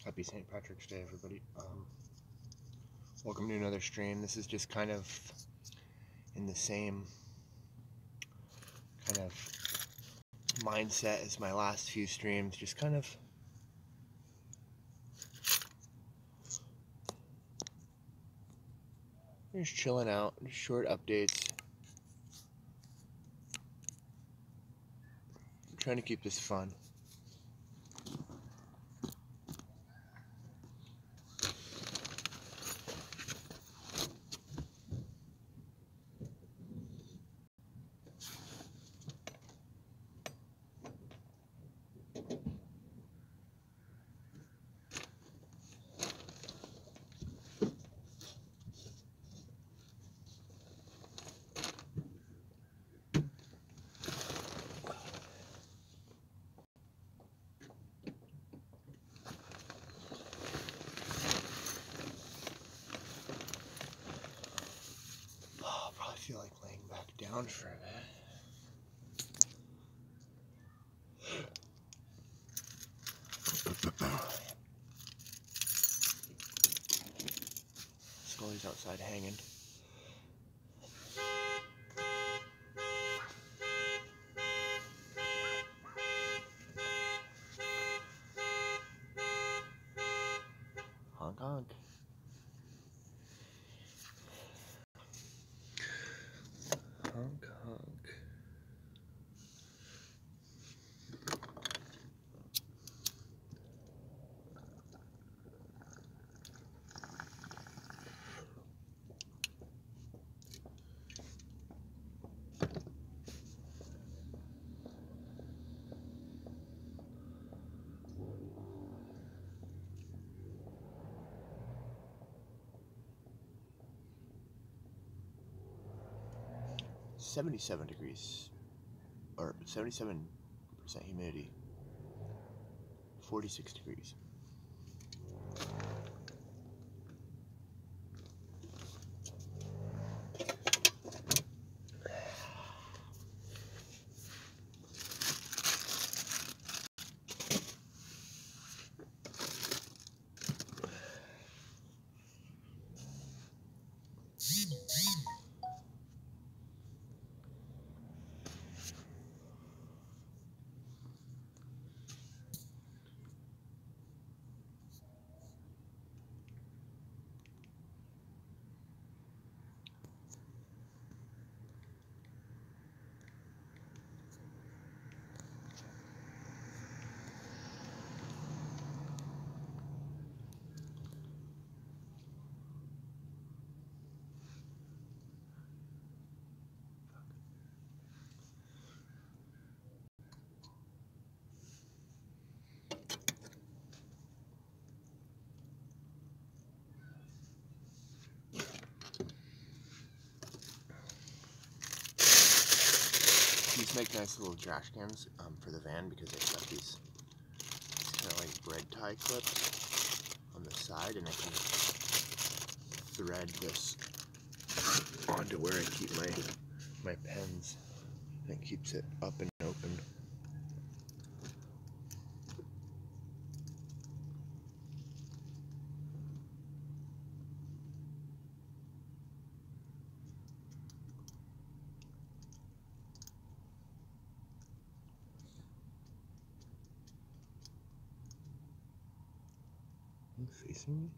Happy St. Patrick's Day, everybody. Welcome to another stream. This is just kind of in the same kind of mindset as my last few streams. Just kind of just chilling out, just short updates. I'm trying to keep this fun. I feel like laying back down for a bit. Scully's outside hanging. Honk honk. Honk honk. $77 or 77% humidity, 46 degrees. These make nice little trash cans for the van because they've got these kind of like bread tie clips on the side, and I can thread this onto where I keep my pens, and it keeps it up and open. Facing me?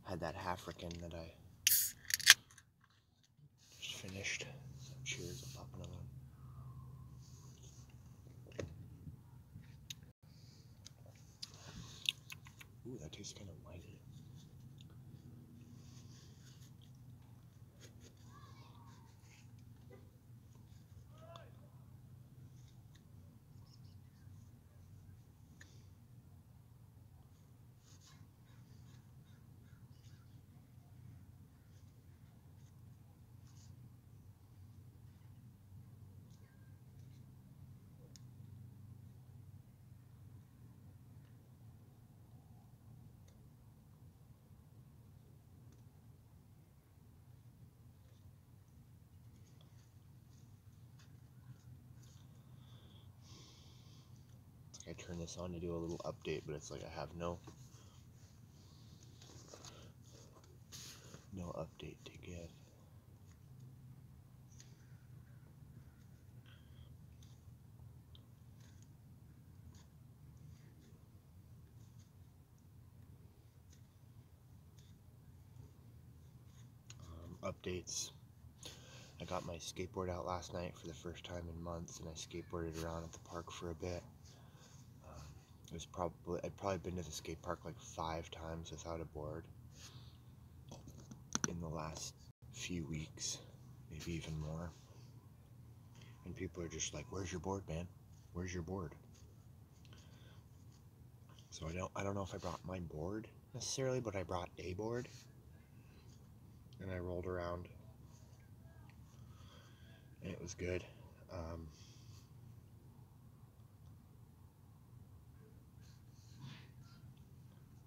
Had that African that I just finished. So cheers, I'll pop another one. Ooh, that tastes kind of winey. I turn this on to do a little update, but it's like I have no update to give. Updates. I got my skateboard out last night for the first time in months, and I skateboarded around at the park for a bit. I'd probably been to the skate park like 5 times without a board in the last few weeks, maybe even more. And people are just like, "Where's your board, man? Where's your board?" So I don't know if I brought my board necessarily, but I brought a board, and I rolled around, and it was good.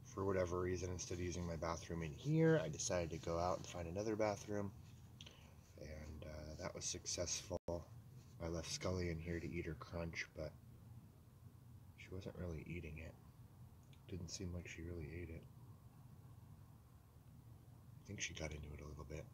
For whatever reason, instead of using my bathroom in here, I decided to go out and find another bathroom, and that was successful. I left Scully in here to eat her crunch, but she wasn't really eating it. Didn't seem like she really ate it. I think she got into it a little bit.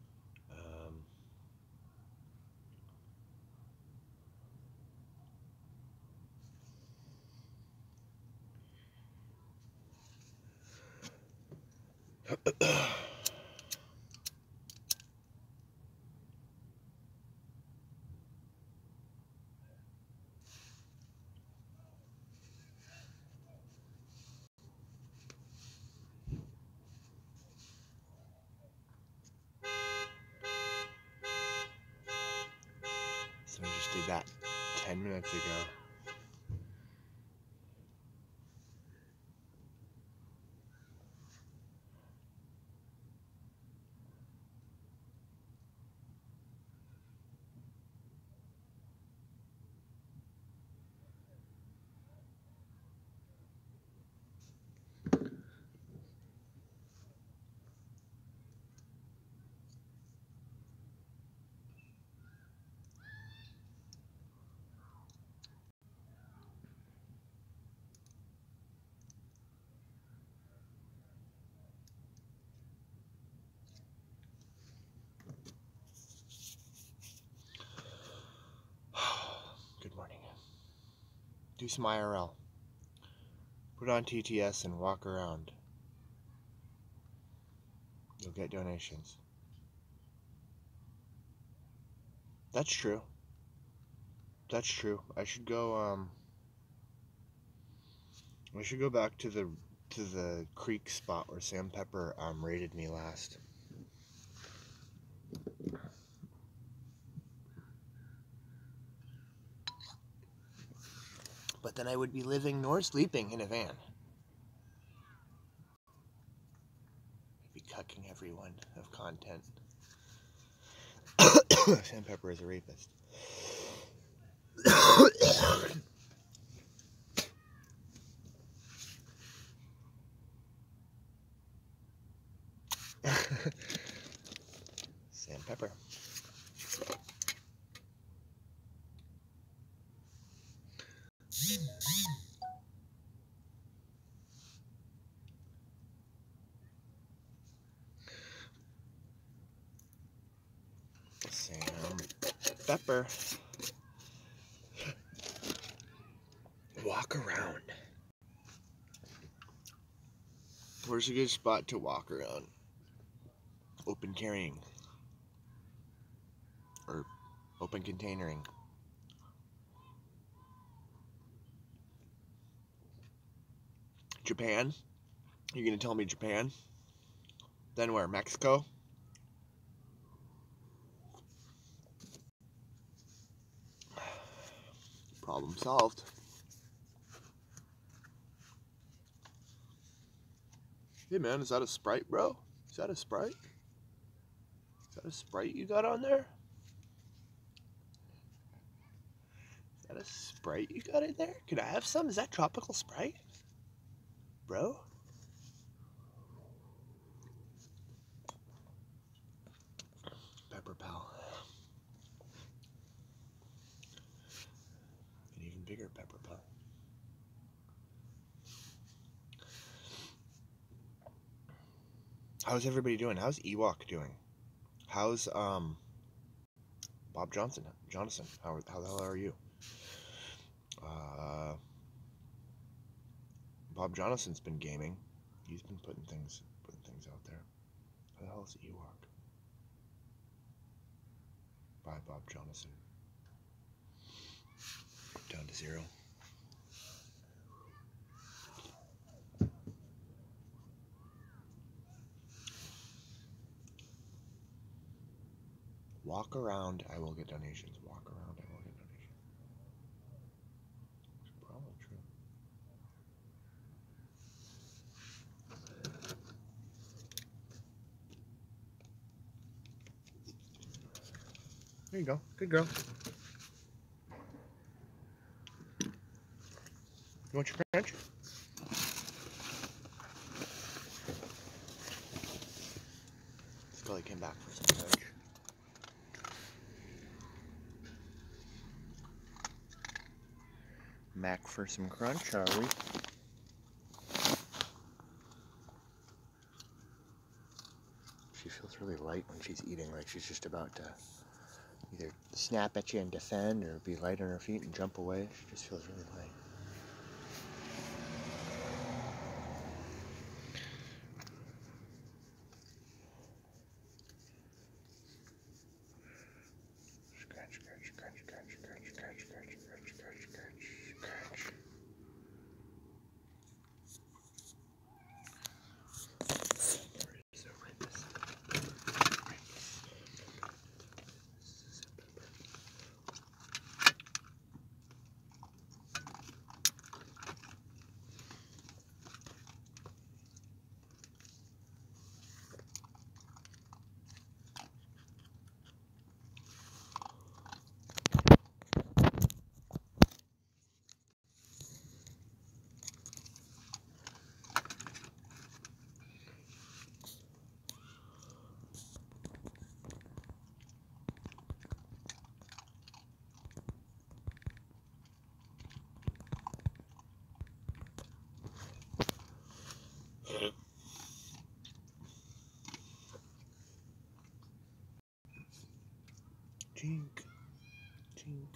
So I just did that 10 minutes ago. Good morning. Do some IRL. Put on TTS and walk around. You'll get donations. That's true. That's true. I should go back to the creek spot where Sam Pepper raided me last. But then I would be living nor sleeping in a van. I'd be cucking everyone of content. Sam Pepper is a rapist. Sam Pepper. Sam Pepper. Walk around. Where's a good spot to walk around? Open carrying. Or open containering. Japan? You're gonna tell me Japan? Then where? Mexico? Problem solved. Hey man, is that a Sprite, bro? Is that a Sprite? Is that a Sprite you got on there? Is that a Sprite you got in there? Can I have some? Is that tropical Sprite? Bro? Pepper Pal. An even bigger Pepper Pal. How's everybody doing? How's Ewok doing? How's Bob Johnson? How the hell are you? Bob Jonason's been gaming. He's been putting things out there. How the hell is Ewok? Bye, Bob Jonason. Down to 0. Walk around, I will get donations. Walk around, I will get donations. It's probably true. There you go. Good girl. You want your crunch? Scully came back for some crunch. Back for some crunch, are we? She feels really light when she's eating, like she's just about to either snap at you and defend or be light on her feet and jump away. She just feels really light. Scratch, scratch, scratch, scratch, scratch, scratch, scratch, scratch, scratch, scratch, scratch. There it is, over this. Tink, tink.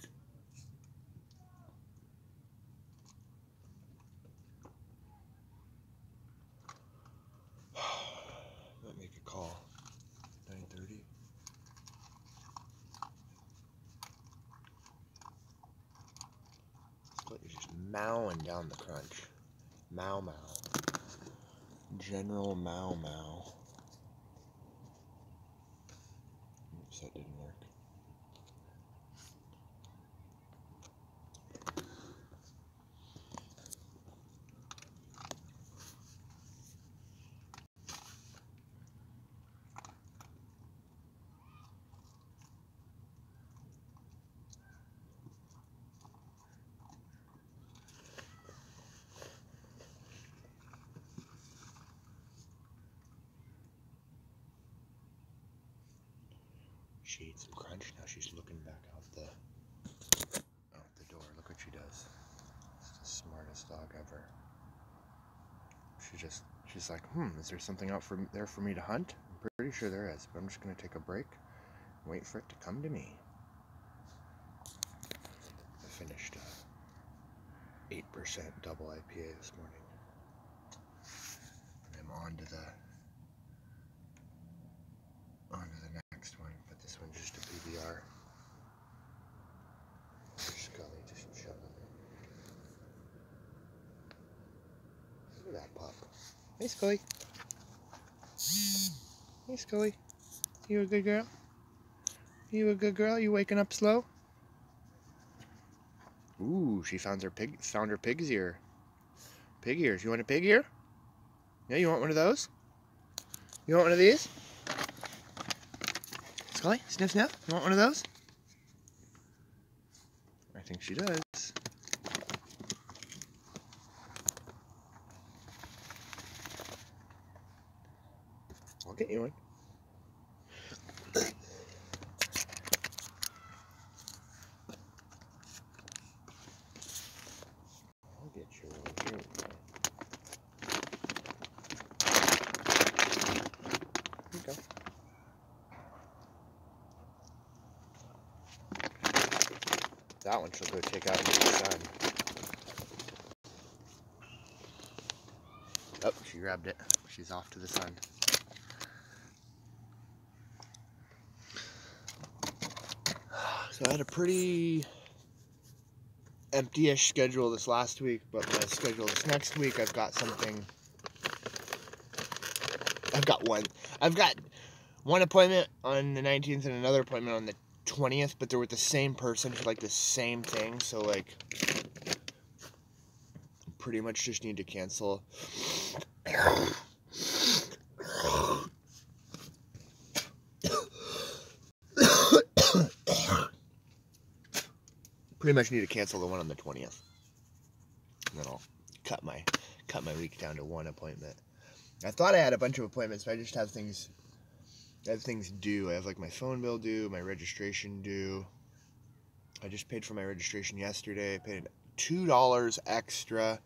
Might make a call. 9:30. You're just mowing down the crunch. Mow mow. General mow mow. Oops, that didn't work. She ate some crunch, now she's looking back out the door. Look what she does. It's the smartest dog ever. She's like, is there something out there for me to hunt? I'm pretty sure there is, but I'm just gonna take a break and wait for it to come to me. I finished 8% double IPA this morning. I'm on to the next one, but this one's just a PBR. Scully just chilling. Look at that pup. Hey, Scully. Hey, Scully. You a good girl? You a good girl? You waking up slow? Ooh, she found her pig's ear. Pig ears. You want a pig ear? Yeah, you want one of those? You want one of these? Scully, sniff, sniff. You want one of those? I think she does. I'll get you one. I'll get you one. Here we go. That one she'll go take out into the sun. Oh, she grabbed it. She's off to the sun. So I had a pretty empty-ish schedule this last week, but my schedule this next week, I've got one appointment on the 19th and another appointment on the 20th, but they're with the same person for like the same thing, so like pretty much just need to cancel. Pretty much need to cancel the one on the 20th. And then I'll cut my week down to one appointment. I thought I had a bunch of appointments, but I just have things due. I have like my phone bill due, my registration due. I just paid for my registration yesterday. I paid $2 extra.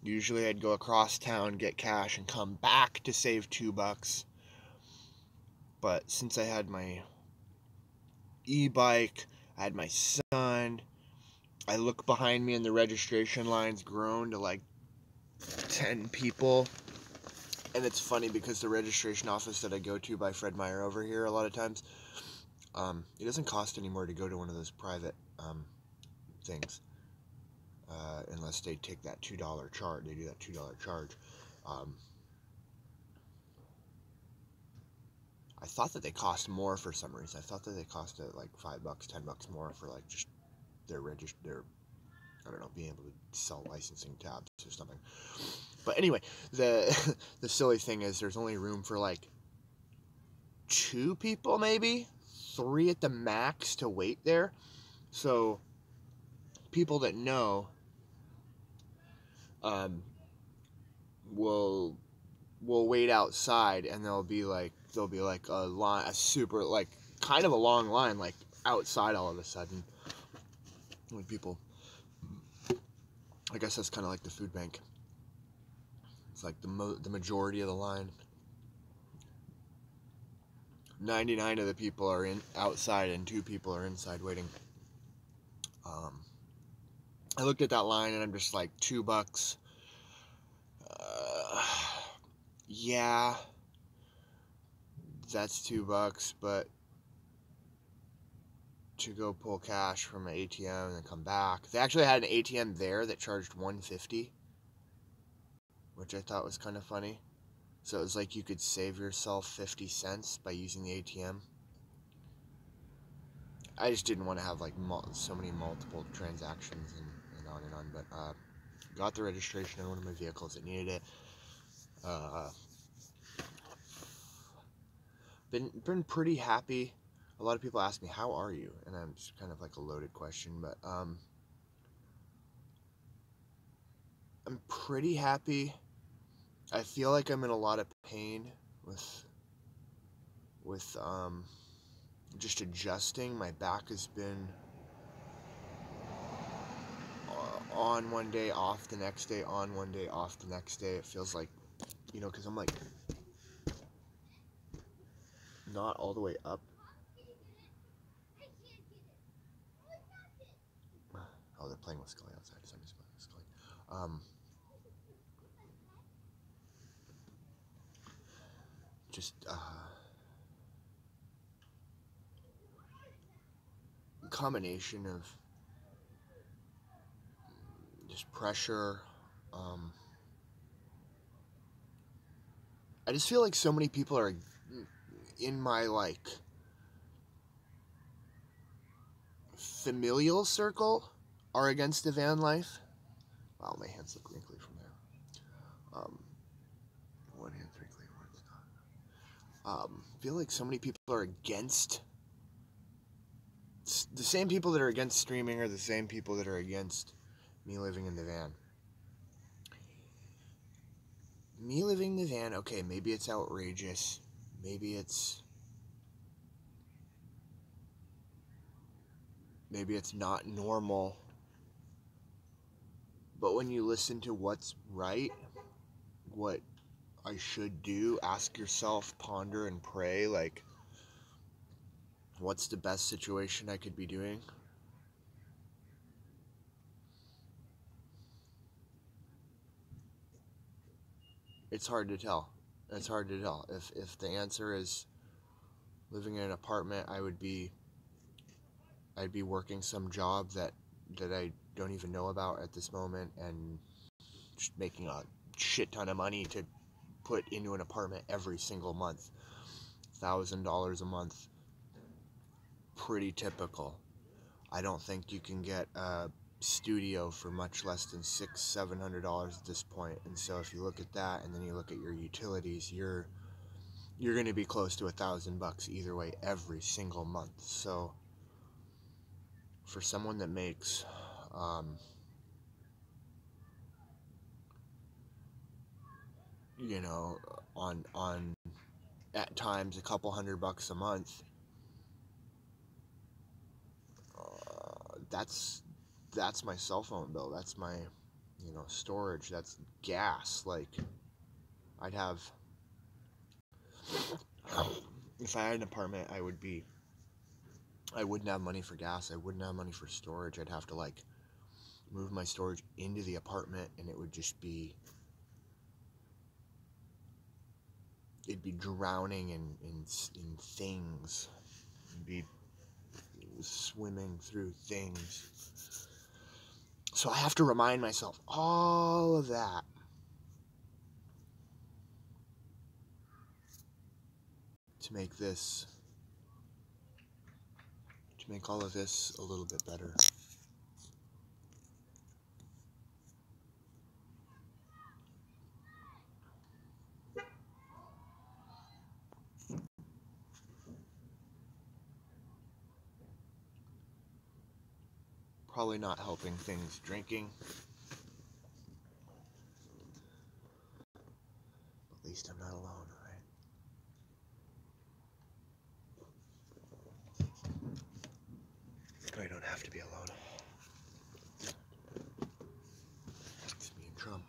Usually I'd go across town, get cash, and come back to save $2. But since I had my e-bike, I had my son, I look behind me and the registration line's grown to like 10 people. And it's funny because the registration office that I go to by Fred Meyer over here a lot of times, it doesn't cost anymore to go to one of those private things. Unless they take that $2 charge. They do that $2 charge. I thought that they cost more for some reason. I thought that they cost like $5, $10 more for like just their I don't know, being able to sell licensing tabs or something. But anyway, the silly thing is there's only room for like 2 people, maybe 3 at the max to wait there. So people that know will wait outside, and there'll be like a line, a super like kind of a long line like outside all of a sudden. When people, I guess that's kind of like the food bank. It's like the majority of the line. 99 of the people are outside and 2 people are inside waiting. I looked at that line and I'm just like, $2. Yeah, that's $2, but to go pull cash from an ATM and then come back. They actually had an ATM there that charged $1.50, which I thought was kind of funny. So it was like you could save yourself 50 cents by using the ATM. I just didn't want to have like so many multiple transactions and on and on. But got the registration on one of my vehicles that needed it. Been pretty happy. A lot of people ask me, how are you? And I'm just kind of like a loaded question, but I'm pretty happy. I feel like I'm in a lot of pain with just adjusting. My back has been on one day, off the next day, on one day, off the next day. It feels like, because I'm like not all the way up. Oh, they're playing with Scully outside. Somebody's playing with Scully. Just combination of just pressure. I just feel like so many people are in my like familial circle are against the van life. Wow, my hands look wrinkly from there. One hand's wrinkly, one's not. I feel like so many people are against. The same people that are against streaming are the same people that are against me living in the van. Me living in the van, okay, maybe it's outrageous. Maybe it's not normal. But when you listen to what's right, what I should do, ask yourself, ponder and pray, like, what's the best situation I could be doing? It's hard to tell. It's hard to tell. If the answer is living in an apartment, I'd be working some job that I don't even know about at this moment, and just making a shit ton of money to put into an apartment every single month. $1,000 a month. Pretty typical. I don't think you can get a studio for much less than $600-700 at this point. And so if you look at that and then you look at your utilities, you're going to be close to $1,000 either way every single month. So for someone that makes you know, on at times a couple $100 a month, that's my cell phone bill, that's my, you know, storage, that's gas. Like, I'd have, if I had an apartment, I wouldn't have money for gas, I wouldn't have money for storage. I'd have to, like, move my storage into the apartment, and it would just be, it'd be drowning in things. It'd be swimming through things. So I have to remind myself all of that to make all of this a little bit better. Probably not helping things drinking. At least I'm not alone, right? I don't have to be alone. It's me and Trump.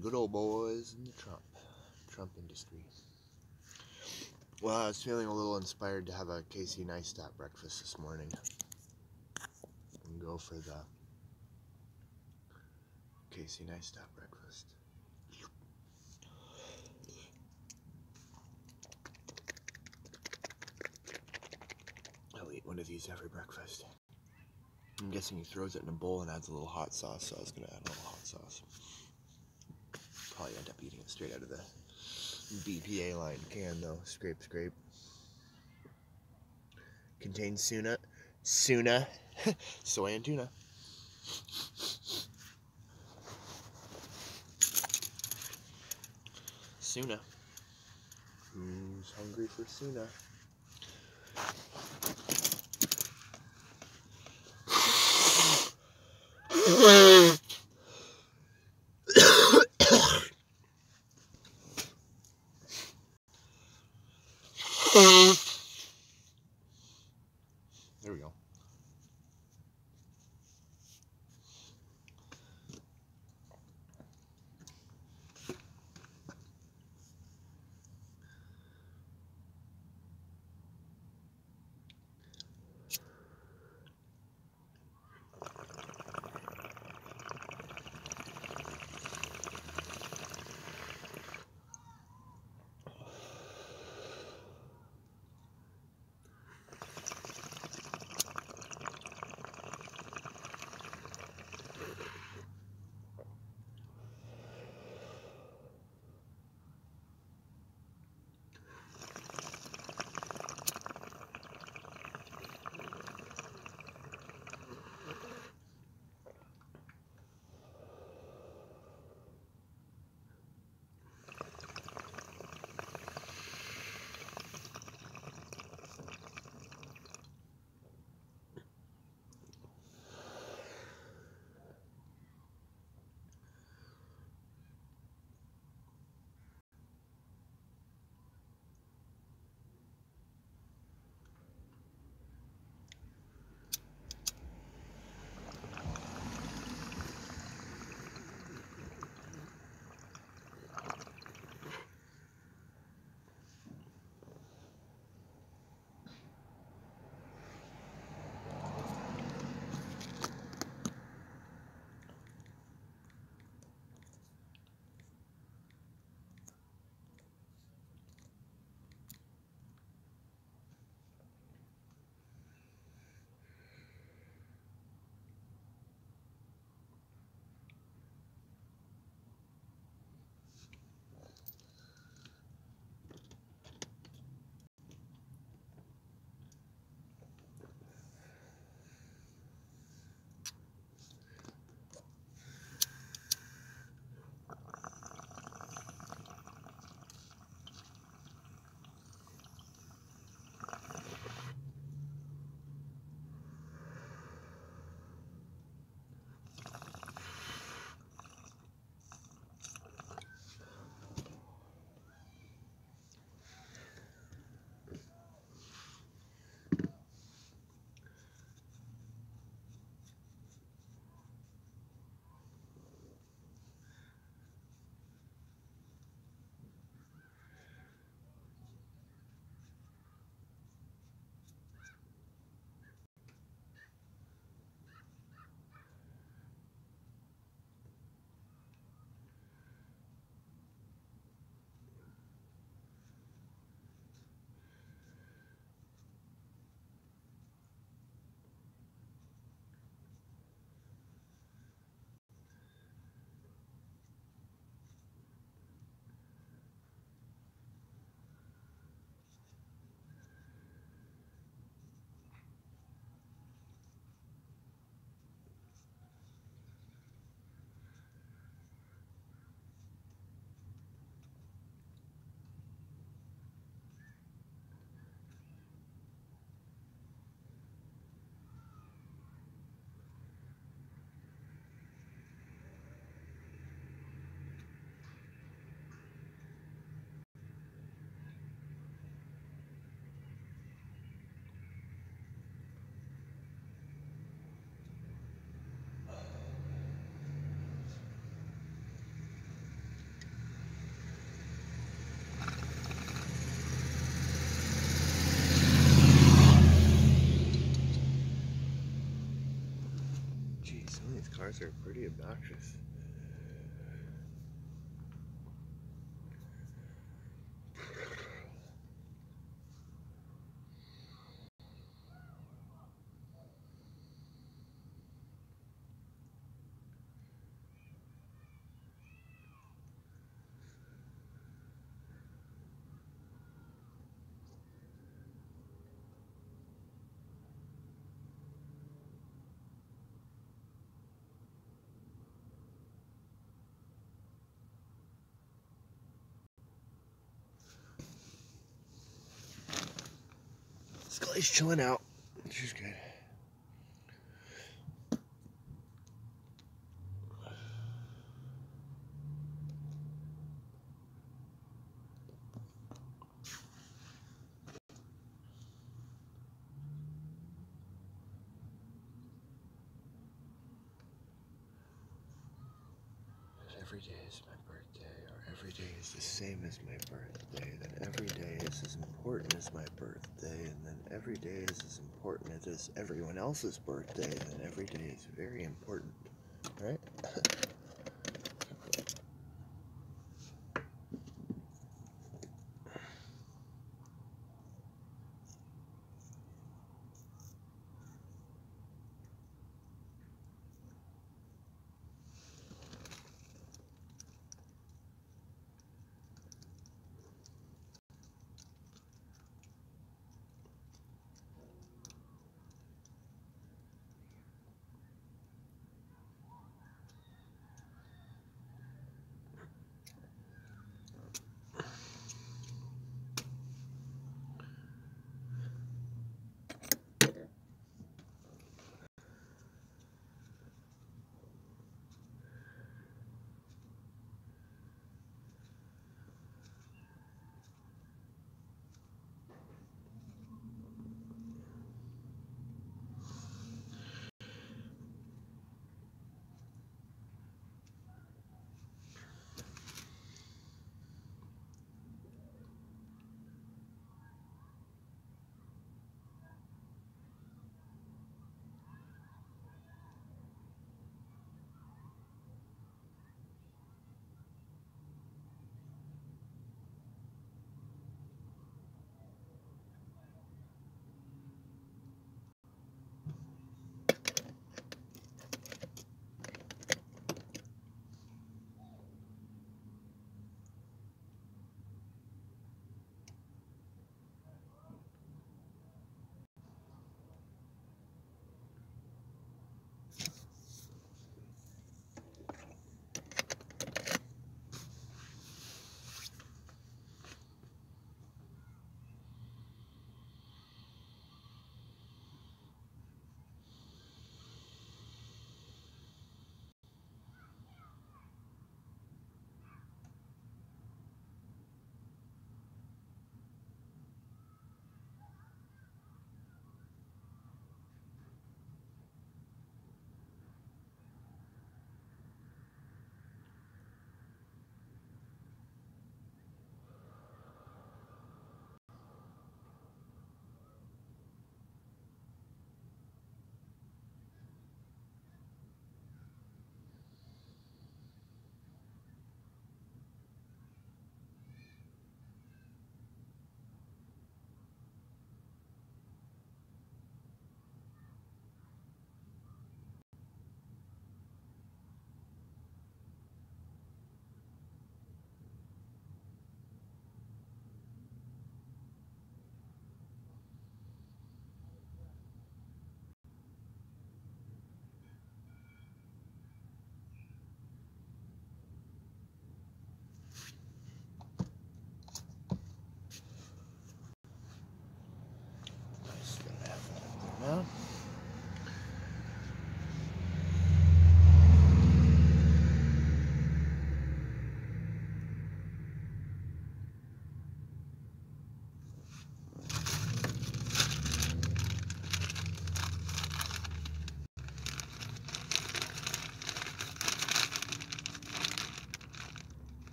Good old boys in the Trump industry. Well, I was feeling a little inspired to have a Casey Neistat breakfast this morning. And go for the Casey Neistat breakfast. I'll eat one of these every breakfast. I'm guessing he throws it in a bowl and adds a little hot sauce, so I was going to add a little hot sauce. Probably end up eating it straight out of the BPA line can, though. Scrape, scrape. Contains tuna, soy and tuna. Tuna. Who's hungry for tuna? There we go. bugs are pretty obnoxious. Scully's chilling out. She's good. Every day is my birthday, or every day is the same as my birthday, then every day is as important as my birthday, and then every day is as important as everyone else's birthday, and then every day is very important, right?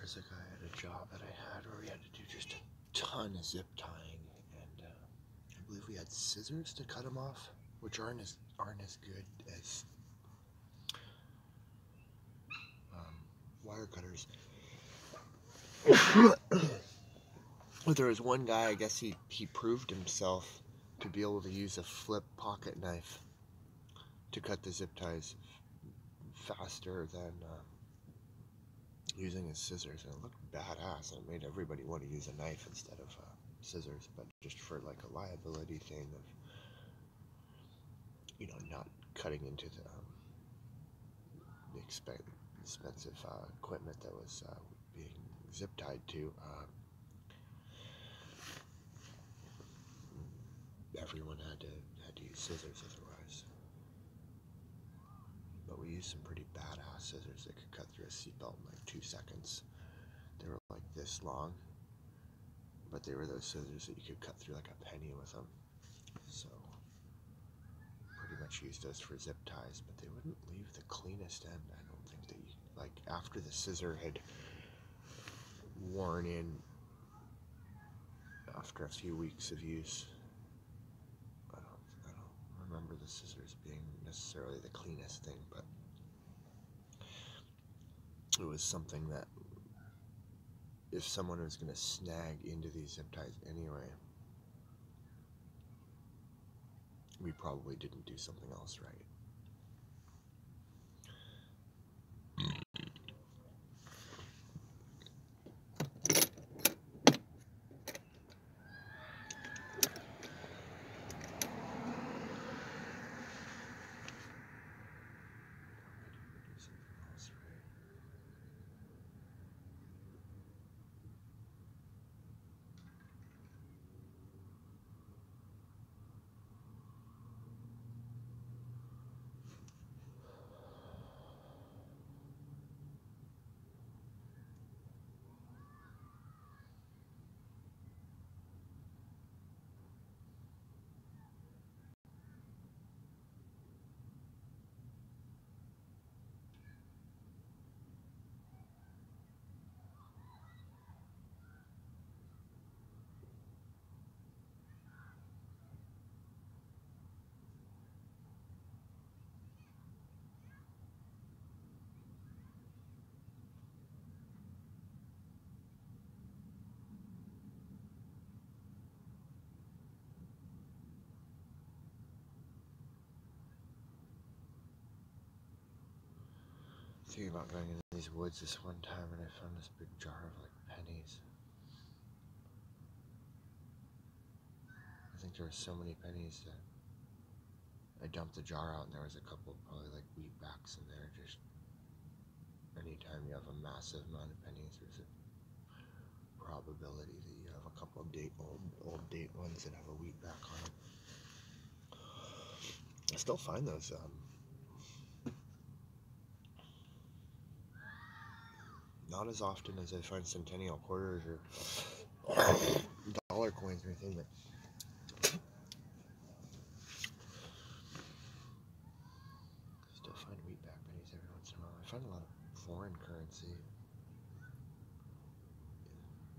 There's a guy at a job that I had where we had to do just a ton of zip tying, and I believe we had scissors to cut them off, which aren't as good as wire cutters. But there was one guy, I guess he proved himself to be able to use a flip pocket knife to cut the zip ties faster than using his scissors, and it looked badass, and it made everybody want to use a knife instead of scissors, but just for like a liability thing of, you know, not cutting into the expensive equipment that was being zip tied to. Everyone had to use scissors otherwise. But we used some pretty badass scissors that could cut through a seatbelt in like 2 seconds. They were like this long, but they were those scissors that you could cut through like a penny with them. So pretty much used those for zip ties, but they wouldn't leave the cleanest end. I don't think that you, like, after the scissor had worn in after a few weeks of use, I don't remember the scissors being necessarily the cleanest thing, but it was something that if someone was going to snag into these zip ties anyway, we probably didn't do something else right. Thinking about going into these woods this one time, and I found this big jar of like pennies. I think there were so many pennies that I dumped the jar out, and there was a couple probably like wheat backs in there. Just anytime you have a massive amount of pennies, there's a probability that you have a couple of old date ones that have a wheat back on them. I still find those not as often as I find centennial quarters or dollar coins or anything, but I still find wheatback pennies every once in a while. I find a lot of foreign currency.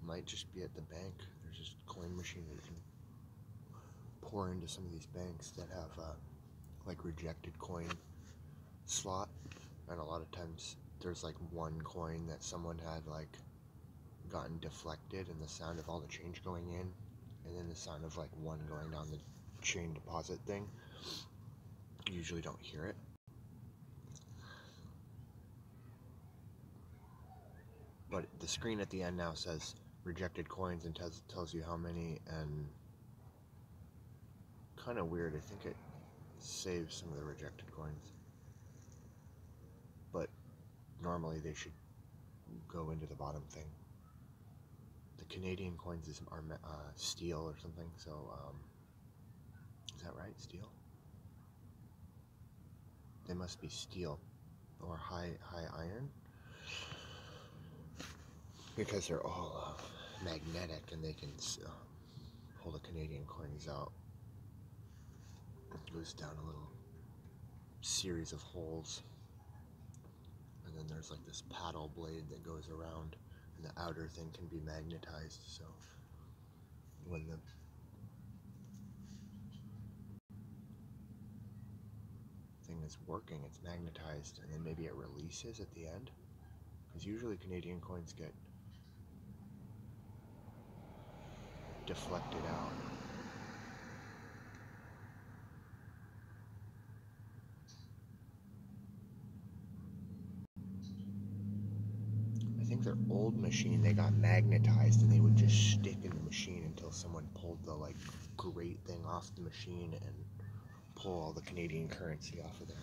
It might just be at the bank. There's just a coin machine that you can pour into some of these banks that have like rejected coin slot, and a lot of times there's like one coin that someone had like gotten deflected, and the sound of all the change going in, and then the sound of like one going down the chain deposit thing, you usually don't hear it. But the screen at the end now says rejected coins and tells you how many, and kind of weird. I think it saves some of the rejected coins, but normally they should go into the bottom thing. The Canadian coins are steel or something, so is that right? Steel? They must be steel or high iron, because they're all magnetic, and they can pull the Canadian coins out. It goes down a little series of holes, and then there's like this paddle blade that goes around, and and the outer thing can be magnetized, so when the thing is working, it's magnetized, and then maybe it releases at the end, because usually Canadian coins get deflected out. I think their old machine, they got magnetized and they would just stick in the machine until someone pulled the like grate thing off the machine and pull all the Canadian currency off of there.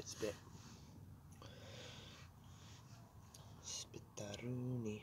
Spit. Spittaruni.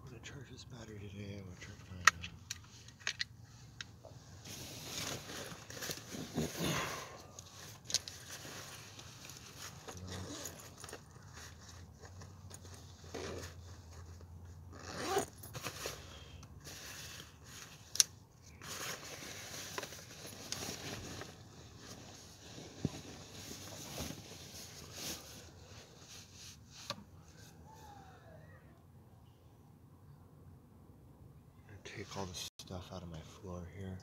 I'm gonna charge this battery today. I'm gonna charge my take all the stuff out of my floor here.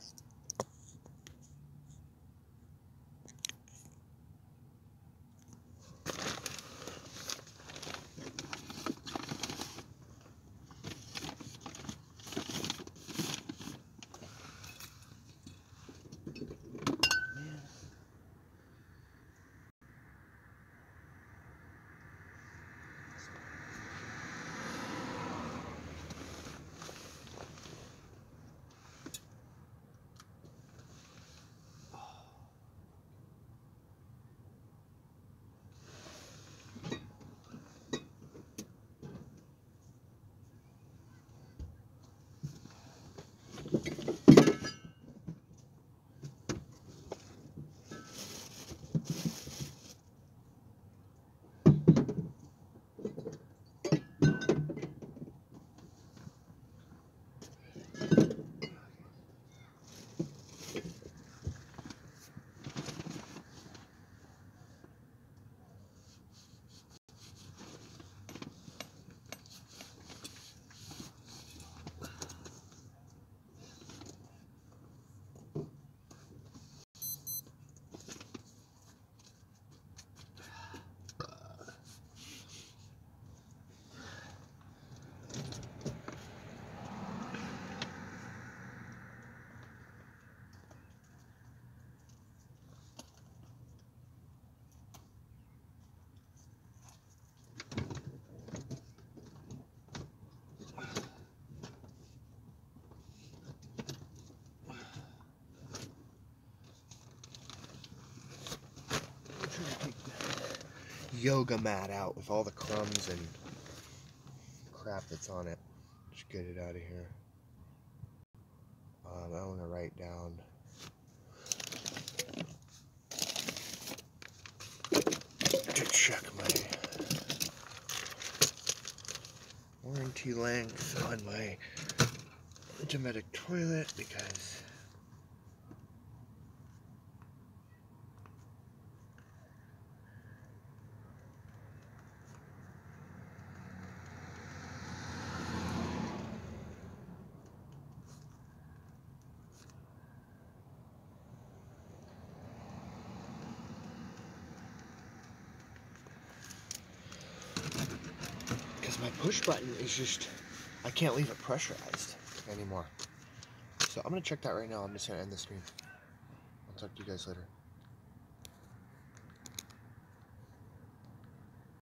Yoga mat out with all the crumbs and crap that's on it. Just get it out of here. I want to write down to check my warranty length on my Dometic toilet, because my push button is just, I can't leave it pressurized anymore. So I'm going to check that right now. I'm just going to end the stream. I'll talk to you guys later.